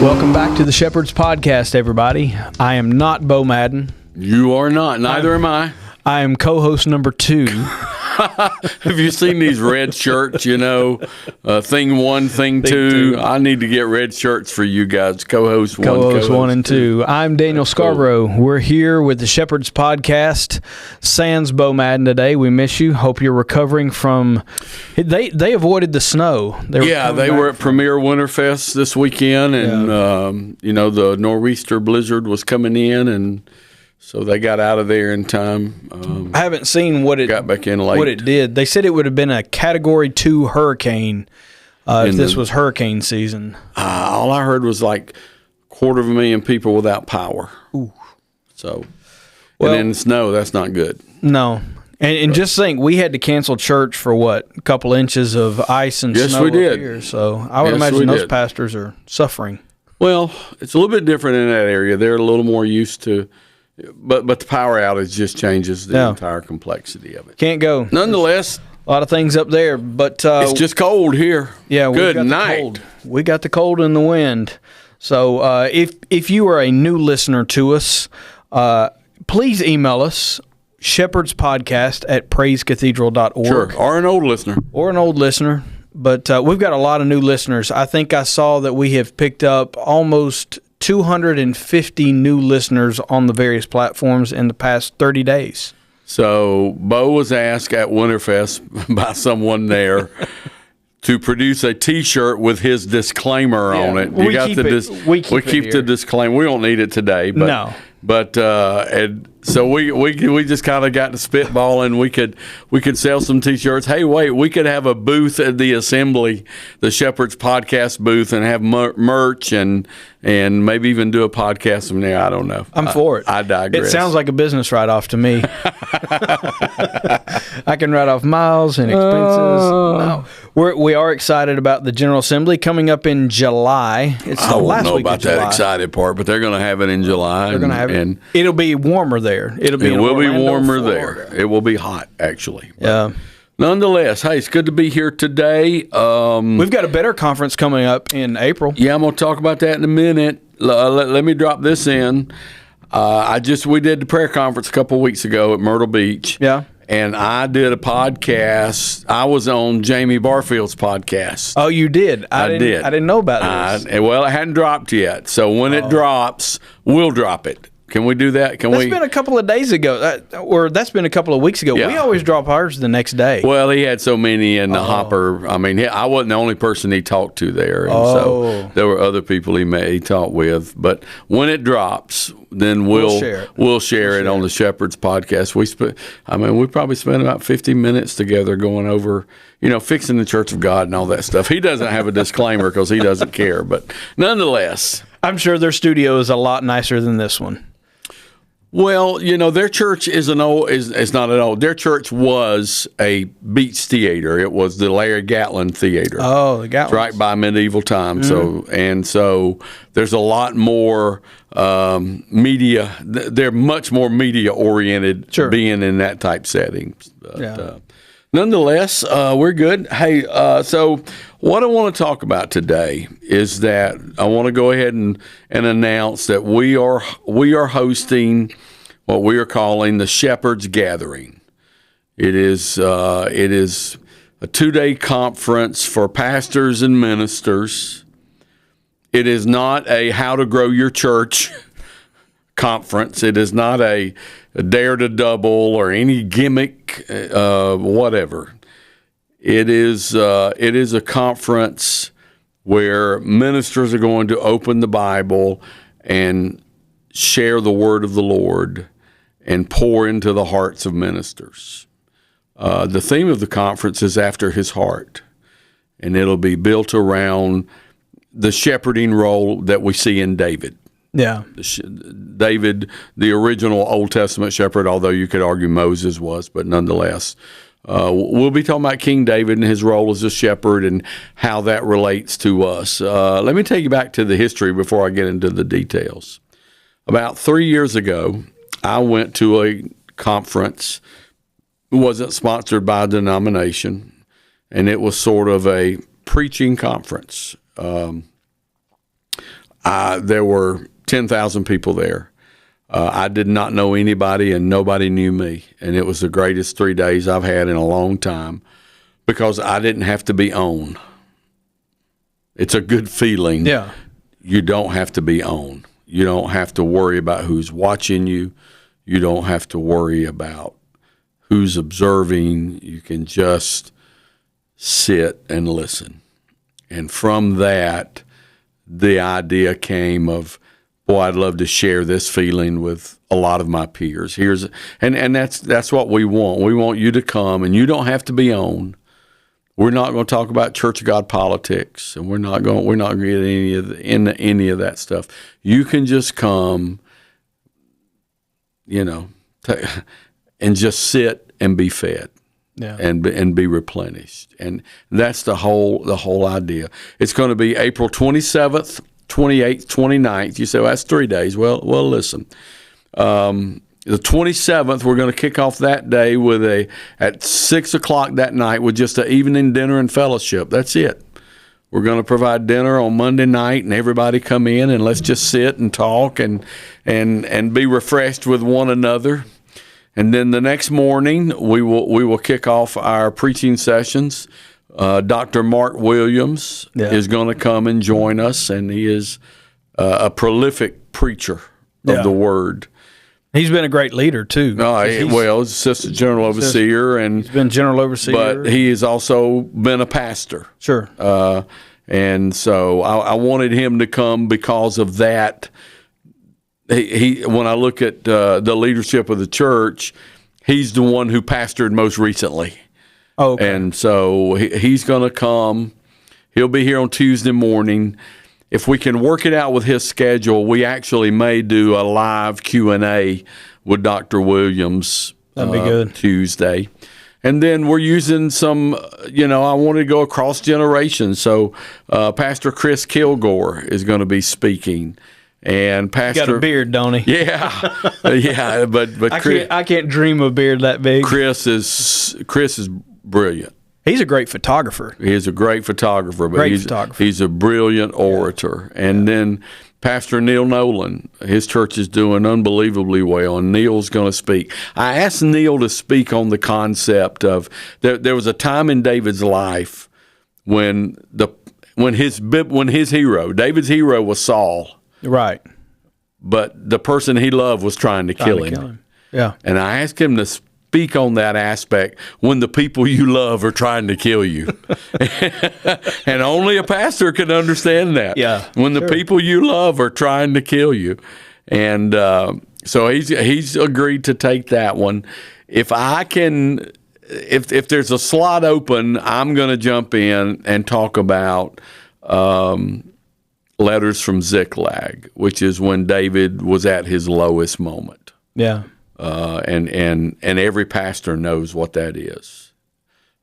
Welcome back to the Shepherd's Podcast, everybody. I am not Bo Madden. You are not. Neither am I. I am co-host number 2. Have you seen these red shirts, thing 1, thing 2? I need to get red shirts for you guys, co-host 1, co-host 1 and 2. I'm Daniel Scarborough. Cool. We're here with the Shepherd's Podcast. Sans Bo Madden today. We miss you. Hope you're recovering from... They avoided the snow. They were at Premier Winterfest this weekend, and, the nor'easter blizzard was coming in, and... So they got out of there in time. I haven't seen what it got back in late. What it did. They said it would have been a Category 2 hurricane if this was hurricane season. All I heard was like 250,000 people without power. Ooh. So, and then snow. That's not good. No. And just think, we had to cancel church for a couple inches of ice and snow we did. up here. So I would imagine those pastors are suffering. Well, it's a little bit different in that area. They're a little more used to. But the power outage just changes the entire complexity of it. Can't go. Nonetheless, a lot of things up there, but it's just cold here. Yeah, good night. We got the cold and the wind. So if you are a new listener to us, please email us shepherdspodcast@praisecathedral.org. Sure, or an old listener. But we've got a lot of new listeners. I think I saw that we have picked up almost 250 new listeners on the various platforms in the past 30 days. So Bo was asked at Winterfest by someone there to produce a T-shirt with his disclaimer on it. We keep the disclaimer. We don't need it today, but no. But and so we just kind of got to spitballing. We could sell some T-shirts. Hey, wait, we could have a booth at the assembly, the Shepherd's Podcast booth, and have merch and maybe even do a podcast from there. I don't know. I'm for it. I digress. It sounds like a business write-off to me. I can write off miles and expenses. No. We are excited about the General Assembly coming up in July. It's the last week of July. I don't know about that excited part, but they're going to have it in July. They're going to have it. And it'll be warmer there. It will be warmer there. It will be hot, actually. Yeah. Nonetheless, hey, it's good to be here today. We've got a better conference coming up in April. Yeah, I'm going to talk about that in a minute. Let me drop this in. We did the prayer conference a couple of weeks ago at Myrtle Beach. Yeah. And I did a podcast. I was on Jamie Barfield's podcast. Oh, you did? I did. I didn't know about this. Well, it hadn't dropped yet. So when it drops, we'll drop it. Can we do that? That's been a couple of days ago, or that's been a couple of weeks ago. Yeah. We always drop ours the next day. Well, he had so many in the hopper. I mean, I wasn't the only person he talked to there, and so there were other people he talked with. But when it drops, then we'll share it on the Shepherd's Podcast. We probably spent about 50 minutes together going over, fixing the Church of God and all that stuff. He doesn't have a disclaimer because he doesn't care, but nonetheless, I'm sure their studio is a lot nicer than this one. Well, their church is not an old. Their church was a beach theater. It was the Larry Gatlin Theater. Oh, the Gatlins. It's right by medieval times. Mm-hmm. So there's a lot more media. They're much more media oriented, being in that type setting. But, nonetheless, we're good. Hey, so what I want to talk about today is that I want to go ahead and announce that we are hosting what we are calling the Shepherd's Gathering. It is a 2-day conference for pastors and ministers. It is not a how to grow your church conference. It is not a dare to double or any gimmick, whatever. It is a conference where ministers are going to open the Bible and share the word of the Lord and pour into the hearts of ministers. The theme of the conference is After His Heart, and it'll be built around the shepherding role that we see in David. Yeah. David, the original Old Testament shepherd, although you could argue Moses was, but nonetheless. We'll be talking about King David and his role as a shepherd and how that relates to us. Let me take you back to the history before I get into the details. About 3 years ago, I went to a conference. It wasn't sponsored by a denomination, and it was sort of a preaching conference. there were 10,000 people there. I did not know anybody, and nobody knew me. And it was the greatest 3 days I've had in a long time because I didn't have to be on. It's a good feeling. Yeah. You don't have to be on. You don't have to worry about who's watching you. You don't have to worry about who's observing. You can just sit and listen. And from that, the idea came of, boy, I'd love to share this feeling with a lot of my peers. And that's what we want. We want you to come, and you don't have to be on. We're not going to talk about Church of God politics, and we're not going to get into any of that stuff. You can just come, and just sit and be fed. Yeah. And be replenished. And that's the whole idea. It's going to be April 27th, 28th, 29th. You say, well, that's 3 days. Well, listen. The 27th, we're going to kick off that day at 6 o'clock that night with just an evening dinner and fellowship. That's it. We're going to provide dinner on Monday night, and everybody come in, and let's just sit and talk and be refreshed with one another. And then the next morning, we will kick off our preaching sessions. Dr. Mark Williams is going to come and join us, and he is a prolific preacher of the Word. He's been a great leader, too. He's assistant general overseer. He's been general overseer. But he has also been a pastor. Sure. And so I wanted him to come because of that. He when I look at the leadership of the church, he's the one who pastored most recently. Oh, okay. And so he's going to come. He'll be here on Tuesday morning. If we can work it out with his schedule, we actually may do a live Q&A with Dr. Williams. That'd be good. Tuesday. And then we're using some, I wanted to go across generations. So Pastor Chris Kilgore is going to be speaking. And Pastor, got a beard, don't he? Yeah, but I can't dream of a beard that big. Chris is brilliant. He's a great photographer. He's a great photographer, but he's a brilliant orator. Yeah. And then Pastor Neil Nolan, his church is doing unbelievably well, and Neil's going to speak. I asked Neil to speak on the concept of there was a time in David's life when his hero, David's hero, was Saul. Right. But the person he loved was trying to kill him. Yeah. And I asked him to speak on that aspect when the people you love are trying to kill you. And only a pastor can understand that. Yeah. When the people you love are trying to kill you. And so he's agreed to take that one. If there's a slot open, I'm going to jump in and talk about letters from Ziklag, which is when David was at his lowest moment. Yeah. And every pastor knows what that is.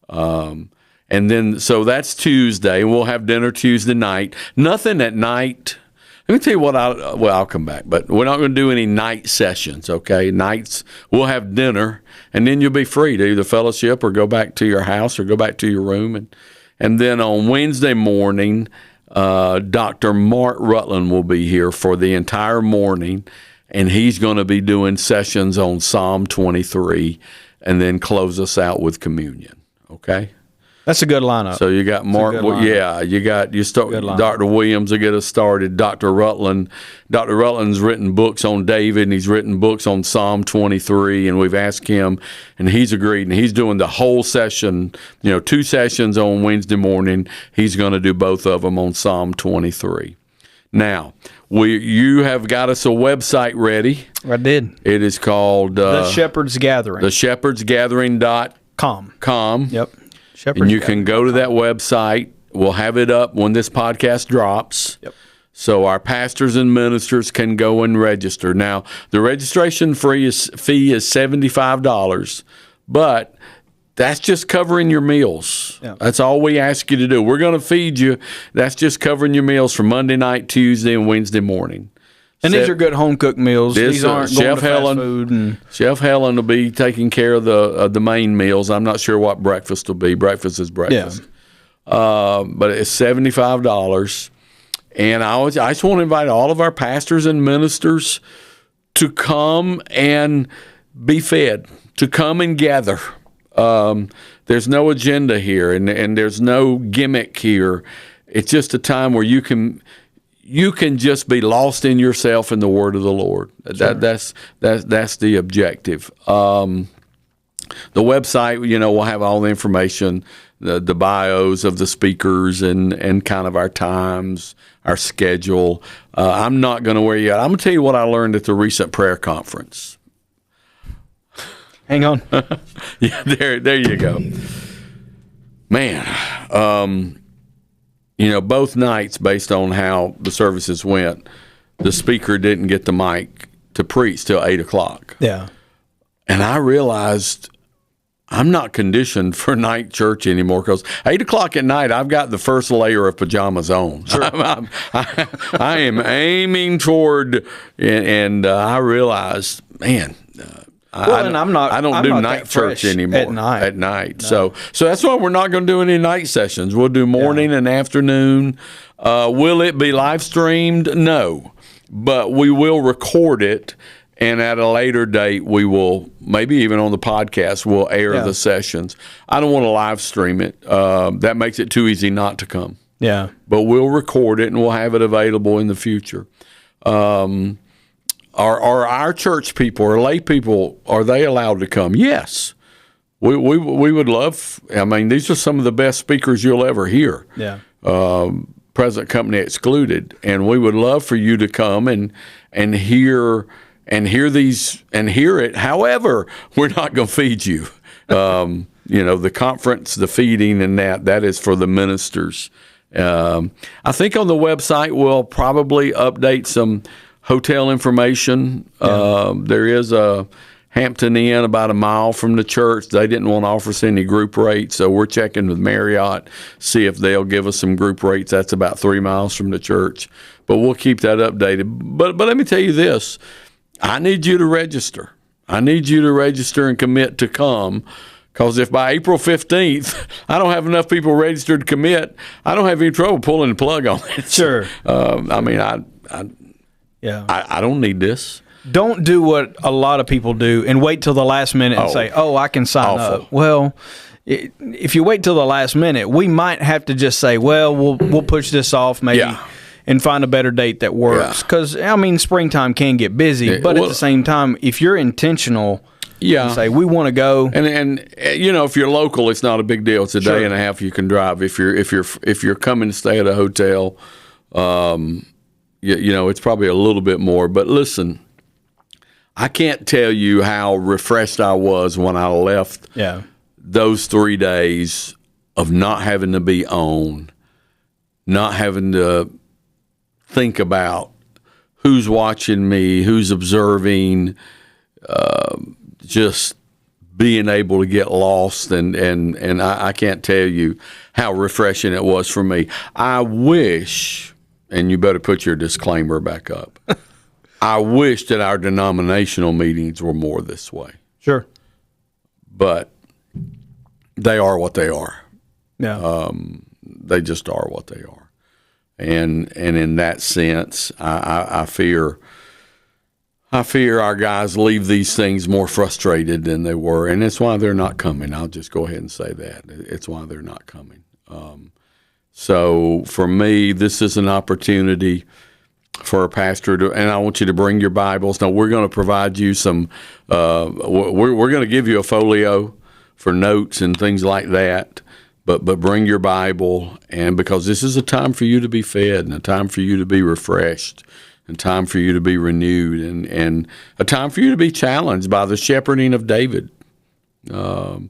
And then, so that's Tuesday, and we'll have dinner Tuesday night. Nothing at night. Let me tell you what I'll come back, but we're not going to do any night sessions, okay? Nights, we'll have dinner, and then you'll be free to either fellowship or go back to your house or go back to your room. And then on Wednesday morning, Dr. Mark Rutland will be here for the entire morning, and he's going to be doing sessions on Psalm 23 and then close us out with communion, okay? That's a good lineup. So you got Mark, you start. Dr. Williams will get us started. Dr. Rutland's written books on David, and he's written books on Psalm 23, and we've asked him, and he's agreed, and he's doing the whole session. 2 sessions on Wednesday morning. He's going to do both of them on Psalm 23. Now, you have got us a website ready. I did. It is called The Shepherd's Gathering. TheShepherdsGathering.com. Yep. And you can go to that website. We'll have it up when this podcast drops. Yep. So our pastors and ministers can go and register. Now, the registration fee is $75, but that's just covering your meals. Yep. That's all we ask you to do. We're going to feed you. That's just covering your meals for Monday night, Tuesday, and Wednesday morning. And these are good home-cooked meals. These aren't going to fast food. Chef Helen will be taking care of the main meals. I'm not sure what breakfast will be. Breakfast is breakfast. Yeah. But it's $75. And I just want to invite all of our pastors and ministers to come and be fed, to come and gather. There's no agenda here, and there's no gimmick here. It's just a time where you can just be lost in yourself in the Word of the Lord. Sure. That's the objective. The website, we'll have all the information, the bios of the speakers and kind of our times, our schedule. I'm not going to wear you out. I'm going to tell you what I learned at the recent prayer conference. Hang on. Yeah, there you go. Man, both nights, based on how the services went, the speaker didn't get the mic to preach till 8 o'clock. Yeah. And I realized I'm not conditioned for night church anymore, because 8 o'clock at night, I've got the first layer of pajamas on. Sure. I am aiming toward, and I realized, man, I don't do night church anymore at night. No. So that's why we're not going to do any night sessions. We'll do morning and afternoon. Will it be live streamed? No, but we will record it. And at a later date, we will, maybe even on the podcast, we'll air the sessions. I don't want to live stream it. That makes it too easy not to come. Yeah. But we'll record it, and we'll have it available in the future. Are our church people or lay people, are they allowed to come? Yes. We would love, these are some of the best speakers you'll ever hear. Yeah. Present company excluded. And we would love for you to come and hear these and hear it. However, we're not going to feed you. The conference, the feeding, and that is for the ministers. I think on the website we'll probably update some hotel information. There is a Hampton Inn about a mile from the church. They didn't want to offer us any group rates, so we're checking with Marriott, see if they'll give us some group rates. That's about 3 miles from the church, but we'll keep that updated. But let me tell you this. I need you to register. I need you to register and commit to come, because if by April 15th I don't have enough people registered to commit, I don't have any trouble pulling the plug on it. Sure. I don't need this. Don't do what a lot of people do and wait till the last minute and say, I can sign up. Well, if you wait till the last minute, we might have to just say, we'll push this off maybe and find a better date that works. Because, springtime can get busy, but at the same time, if you're intentional, say, we want to go. And if you're local, it's not a big deal. It's a day and a half you can drive. If you're coming to stay at a hotel, it's probably a little bit more. But listen, I can't tell you how refreshed I was when I left those 3 days of not having to be on, not having to think about who's watching me, who's observing, just being able to get lost. And I can't tell you how refreshing it was for me. I wish, and you better put your disclaimer back up, I wish that our denominational meetings were more this way. Sure. But they are what they are. Yeah. They just are what they are. And in that sense, I fear our guys leave these things more frustrated than they were, and it's why they're not coming. I'll just go ahead and say that. It's why they're not coming. So for me, this is an opportunity for a pastor to, and I want you to bring your Bibles. Now, we're going to provide you some, we're going to give you a folio for notes and things like that, but bring your Bible, and because this is a time for you to be fed and a time for you to be refreshed and time for you to be renewed and a time for you to be challenged by the shepherding of David, the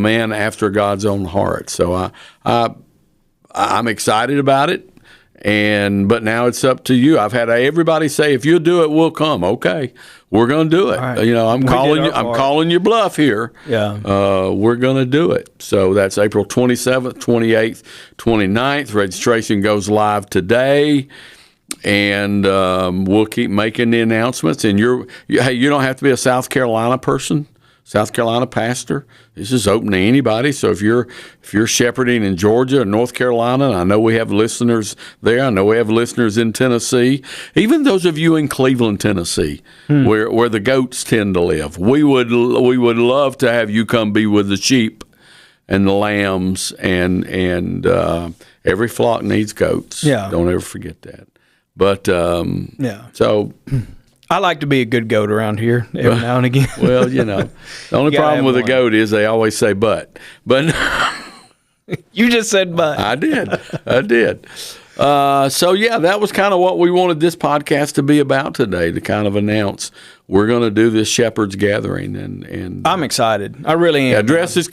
man after God's own heart. So I'm excited about it. But now it's up to you. I've had everybody say, if you'll do it, we'll come. Okay, we're going to do it. Right. I'm calling you bluff here. Yeah. We're going to do it. So that's April 27th, 28th, 29th. Registration goes live today, and we'll keep making the announcements. And you don't have to be a South Carolina person. South Carolina pastor. This is open to anybody. So if you're shepherding in Georgia or North Carolina, and I know we have listeners there. I know we have listeners in Tennessee. Even those of you in Cleveland, Tennessee, where the goats tend to live, we would love to have you come be with the sheep and the lambs, and every flock needs goats. Yeah. Don't ever forget that. But so. I like to be a good goat around here every now and again. Well, the only problem with a goat is they always say but. You just said but. I did. So, that was kind of what we wanted this podcast to be about today, to kind of announce we're going to do this Shepherd's Gathering. And I'm excited. I really am. Yeah, dress is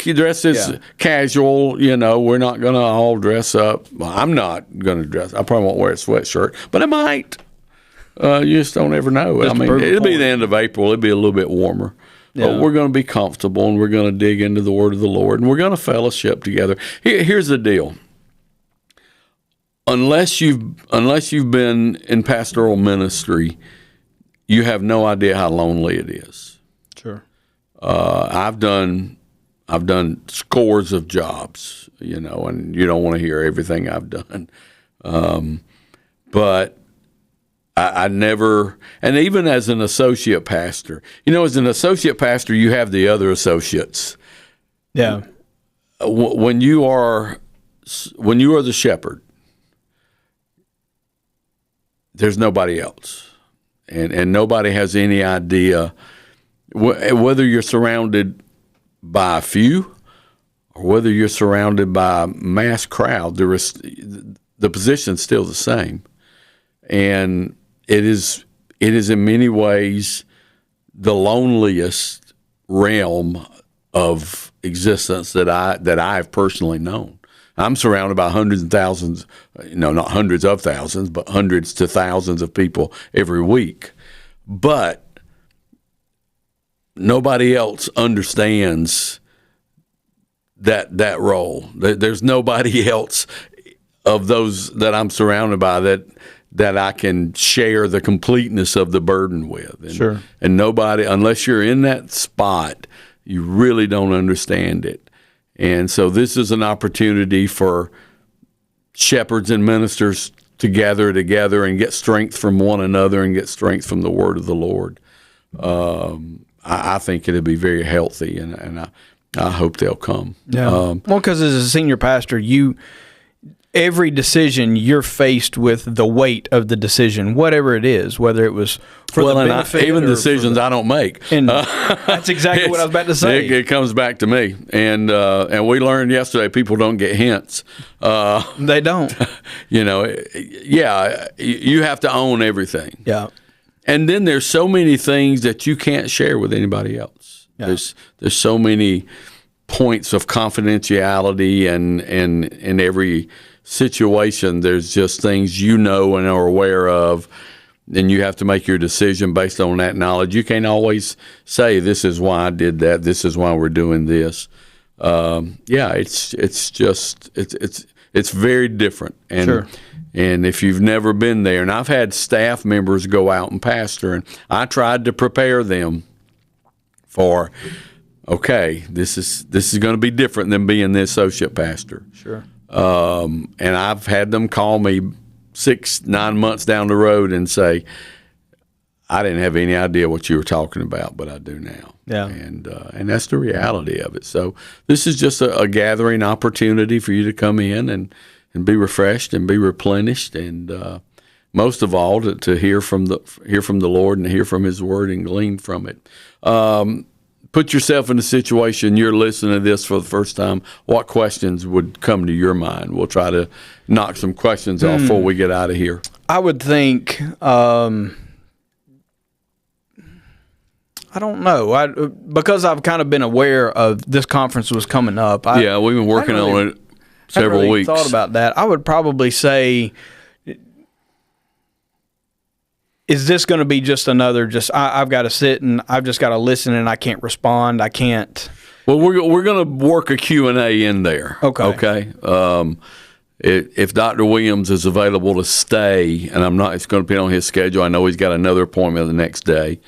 casual. We're not going to all dress up. Well, I'm not going to dress. I probably won't wear a sweatshirt, but I might. You just don't ever know. It'll be the end of April. It'll be a little bit warmer. Yeah. But we're going to be comfortable, and we're going to dig into the Word of the Lord, and we're going to fellowship together. Here's the deal. Unless you've been in pastoral ministry, you have no idea how lonely it is. Sure. I've done scores of jobs, and you don't want to hear everything I've done. But I never, and even as an associate pastor, as an associate pastor, you have the other associates. Yeah. When you are the shepherd, there's nobody else, and nobody has any idea whether you're surrounded by a few or whether you're surrounded by a mass crowd. The position's still the same, and it is in many ways the loneliest realm of existence that I've personally known. I'm surrounded by hundreds and thousands, not hundreds of thousands, but hundreds to thousands of people every week. But nobody else understands that role. There's nobody else of those that I'm surrounded by that I can share the completeness of the burden with. Sure. And nobody, unless you're in that spot, you really don't understand it. And so this is an opportunity for shepherds and ministers to gather together and get strength from one another and get strength from the Word of the Lord. I think it'll be very healthy, and I hope they'll come. Yeah. Because as a senior pastor, every decision you're faced with the weight of the decision, whatever it is, whether it was for the benefit, even decisions I don't make. And that's exactly what I was about to say. It comes back to me, and we learned yesterday people don't get hints. They don't. You have to own everything. Yeah. And then there's so many things that you can't share with anybody else. Yeah. There's so many points of confidentiality, and in every situation, there's just things and are aware of, and you have to make your decision based on that knowledge. You can't always say, this is why I did that, this is why we're doing this. It's very different. And, sure. And if you've never been there, and I've had staff members go out and pastor, and I tried to prepare them for, okay, this is going to be different than being the associate pastor. Sure. And I've had them call me 6-9 months down the road and say, I didn't have any idea what you were talking about, but I do now. Yeah. And that's the reality of it. So this is just a gathering opportunity for you to come in and be refreshed and be replenished, and most of all to hear from the Lord and hear from His Word and glean from it. Put yourself in a situation, you're listening to this for the first time. What questions would come to your mind? We'll try to knock some questions off before we get out of here. I would think, I don't know, because I've kind of been aware of this conference was coming up. We've been working on it several weeks. Thought about that. I would probably say, is this going to be just another? I've got to sit and I've just got to listen and I can't respond. I can't. Well, we're going to work a Q&A in there. Okay. If Dr. Williams is available to stay, and I'm not, it's going to be on his schedule. I know he's got another appointment the next day.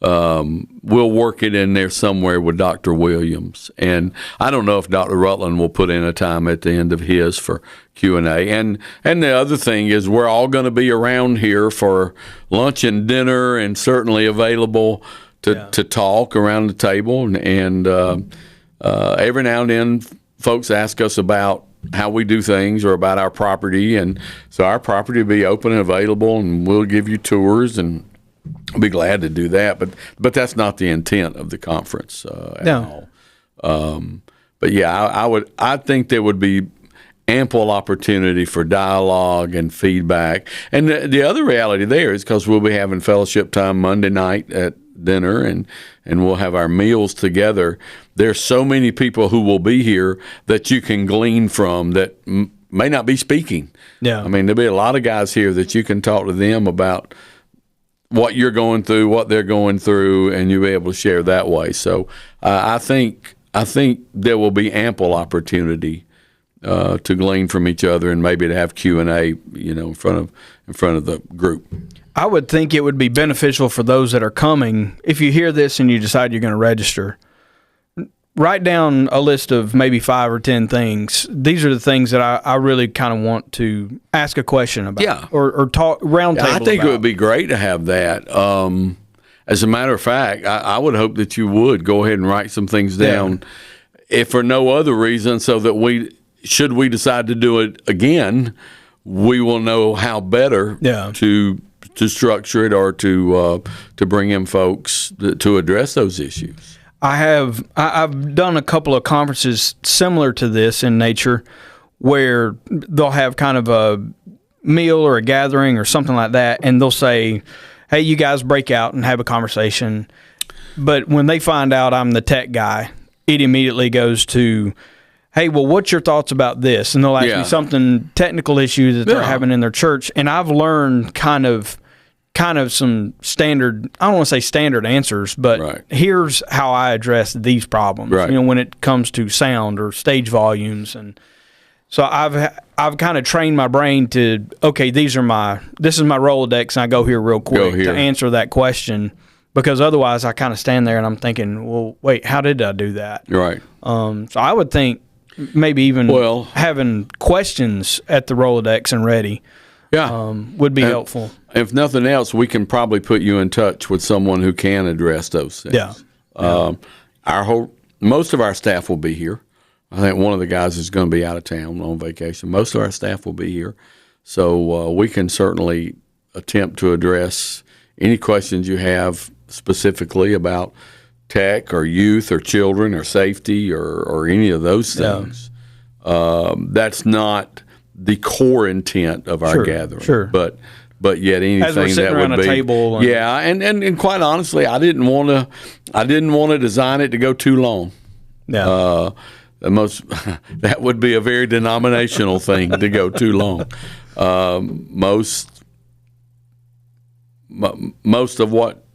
we'll work it in there somewhere with Dr. Williams. And I don't know if Dr. Rutland will put in a time at the end of his for Q&A. And the other thing is we're all going to be around here for lunch and dinner and certainly available to talk around the table. And every now and then folks ask us about how we do things or about our property. And so our property will be open and available, and we'll give you tours, and I'll be glad to do that, but that's not the intent of the conference at all. But yeah, I think there would be ample opportunity for dialogue and feedback. And the other reality there is because we'll be having fellowship time Monday night at dinner, and we'll have our meals together. There's so many people who will be here that you can glean from that may not be speaking. Yeah, I mean, there'll be a lot of guys here that you can talk to them about what you're going through, what they're going through, and you'll be able to share that way. So I think there will be ample opportunity to glean from each other, and maybe to have Q&A, in front of the group. I would think it would be beneficial for those that are coming. If you hear this and you decide you're going to register, write down a list of maybe 5 or 10 things. These are the things that I really kind of want to ask a question about, or talk round table. I think about. It would be great to have that. As a matter of fact, I would hope that you would go ahead and write some things down, if for no other reason, so that should we decide to do it again, we will know how better to structure it, or to bring in folks to address those issues. I've done a couple of conferences similar to this in nature, where they'll have kind of a meal or a gathering or something like that, and they'll say, hey, you guys break out and have a conversation. But when they find out I'm the tech guy, it immediately goes to, hey, well, what's your thoughts about this? And they'll ask me something, technical issue that they're having in their church. And I've learned kind of some standard, I don't want to say standard answers, but here's how I address these problems, when it comes to sound or stage volumes. And so I've kind of trained my brain to, okay, this is my Rolodex, and I go here real quick to answer that question, because otherwise I kind of stand there and I'm thinking, well, wait, how did I do that? Right. So I would think maybe even having questions at the Rolodex and ready would be helpful. If nothing else, we can probably put you in touch with someone who can address those things. Most of our staff will be here. I think one of the guys is going to be out of town on vacation. Most of our staff will be here. So we can certainly attempt to address any questions you have specifically about tech or youth or children or safety or any of those things. That's not the core intent of our gathering. But yet anything that would be table and quite honestly, I didn't want to design it to go too long. That would be a very denominational thing to go too long. Most of what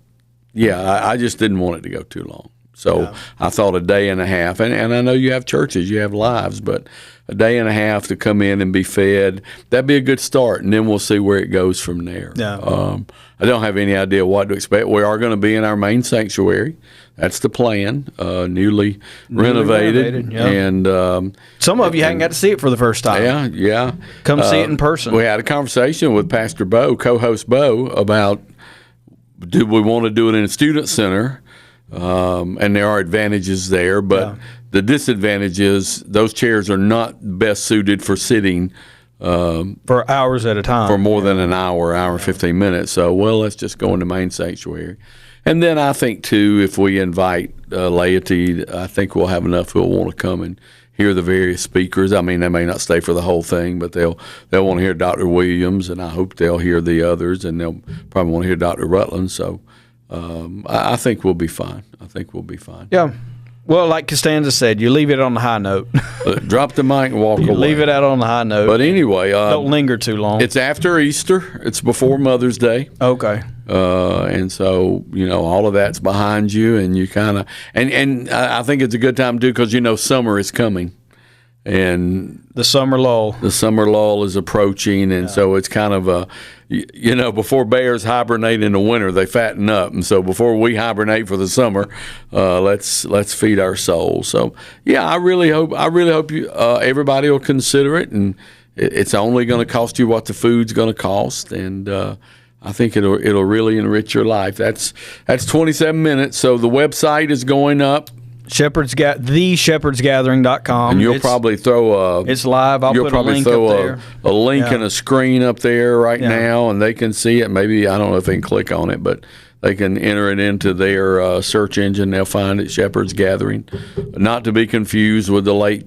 I just didn't want it to go too long. So I thought a day and a half, and I know you have churches, you have lives, but a day and a half to come in and be fed, that'd be a good start, and then we'll see where it goes from there. I don't have any idea what to expect. We are going to be in our main sanctuary. That's the plan, newly renovated. And some of you haven't got to see it for the first time. Come see it in person. We had a conversation with Pastor Bo, co-host Bo, about do we want to do it in a student center, and there are advantages there, but the disadvantage is those chairs are not best suited for sitting for hours at a time, for more than an hour and 15 minutes. So, let's just go in the main sanctuary. And then I think, too, if we invite laity, I think we'll have enough who will want to come and hear the various speakers. I mean, they may not stay for the whole thing, but they'll want to hear Dr. Williams, and I hope they'll hear the others, and they'll probably want to hear Dr. Rutland. So I think we'll be fine. Yeah. Well, like Costanza said, you leave it on the high note. Drop the mic and walk away. Leave it out on the high note. But anyway, don't linger too long. It's after Easter. It's before Mother's Day. Okay. And so, all of that's behind you, and you kind of, and I think it's a good time to do, because, summer is coming. And the summer lull is approaching, and so it's kind of before bears hibernate in the winter, they fatten up, and so before we hibernate for the summer, let's feed our souls. So yeah, I really hope you everybody will consider it, and it's only going to cost you what the food's going to cost, and I think it'll really enrich your life. That's 27 minutes. So the website is going up. theshepherdsgathering.com. And you'll probably throw it's live. I'll put a link up there. A link and a screen up there right now, and they can see it. Maybe, I don't know if they can click on it, but they can enter it into their search engine. They'll find it, Shepherds Gathering. Not to be confused with the late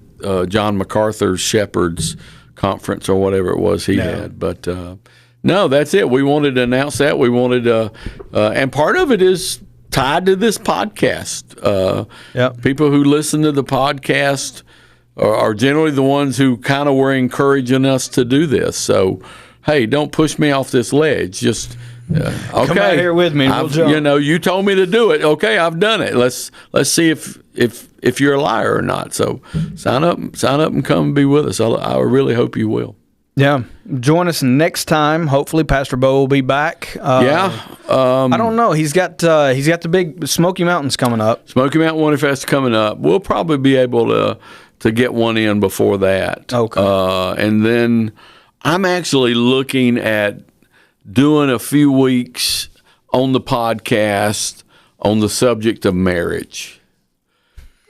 John MacArthur's Shepherds Conference or whatever it was he had. But no, that's it. We wanted to announce that. We wanted and part of it is tied to this podcast. People who listen to the podcast are generally the ones who kind of were encouraging us to do this. So, hey, don't push me off this ledge. Just okay, come out here with me. And we'll jump. You told me to do it. Okay, I've done it. Let's see if you're a liar or not. So sign up and come and be with us. I really hope you will. Yeah, join us next time. Hopefully, Pastor Bo will be back. I don't know. He's got the big Smoky Mountains coming up. Smoky Mountain Winter Fest coming up. We'll probably be able to get one in before that. Okay. And then I'm actually looking at doing a few weeks on the podcast on the subject of marriage.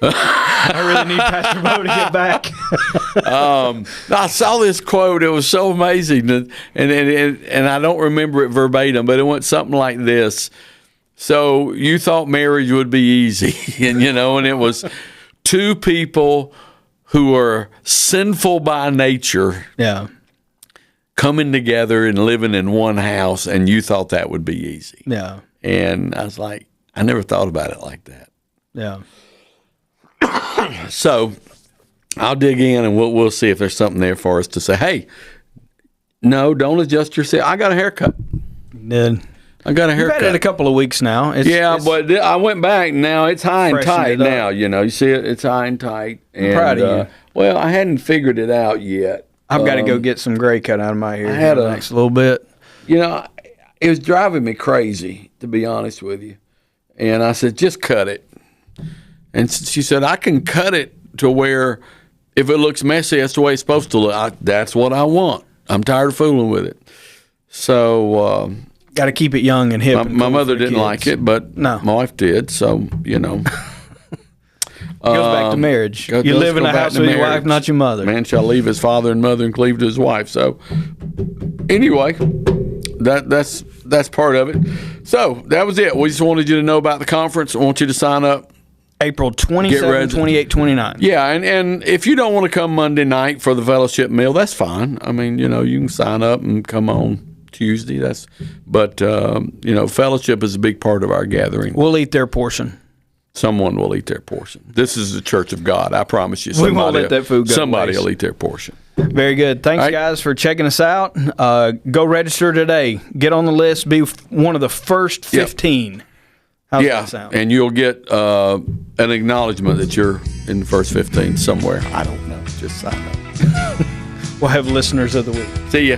I really need Pastor Bo to get back. I saw this quote. It was so amazing, and I don't remember it verbatim, but it went something like this. So you thought marriage would be easy, and it was two people who are sinful by nature, coming together and living in one house, and you thought that would be easy. Yeah. And I was like, I never thought about it like that. Yeah. So I'll dig in and we'll see if there's something there for us to say, hey, no, don't adjust yourself. I got a haircut. Did. I got a haircut. You've had it a couple of weeks now. But I went back. Now it's high and tight now. You see it? It's high and tight. I'm proud of you. Well, I hadn't figured it out yet. I've got to go get some gray cut out of my hair. I had the next little bit. It was driving me crazy, to be honest with you. And I said, just cut it. And she said, I can cut it to where if it looks messy, that's the way it's supposed to look. That's what I want. I'm tired of fooling with it. So got to keep it young and hip. My mother didn't like it, but my wife did. So, Goes back to marriage. You live in a house with your wife, not your mother. Man shall leave his father and mother and cleave to his wife. So anyway, that's part of it. So that was it. We just wanted you to know about the conference. I want you to sign up. April 27, 28, 29. Yeah, and if you don't want to come Monday night for the fellowship meal, that's fine. I mean, you can sign up and come on Tuesday. But fellowship is a big part of our gathering. We'll eat their portion. Someone will eat their portion. This is the church of God. I promise you. We won't let that food go Somebody waste. will eat their portion. Very good. Thanks, guys, for checking us out. Go register today. Get on the list. Be one of the first 15. Yep. How's that sound? And you'll get an acknowledgement that you're in the first 15 somewhere. I don't know. Just sign up. We'll have listeners of the week. See ya.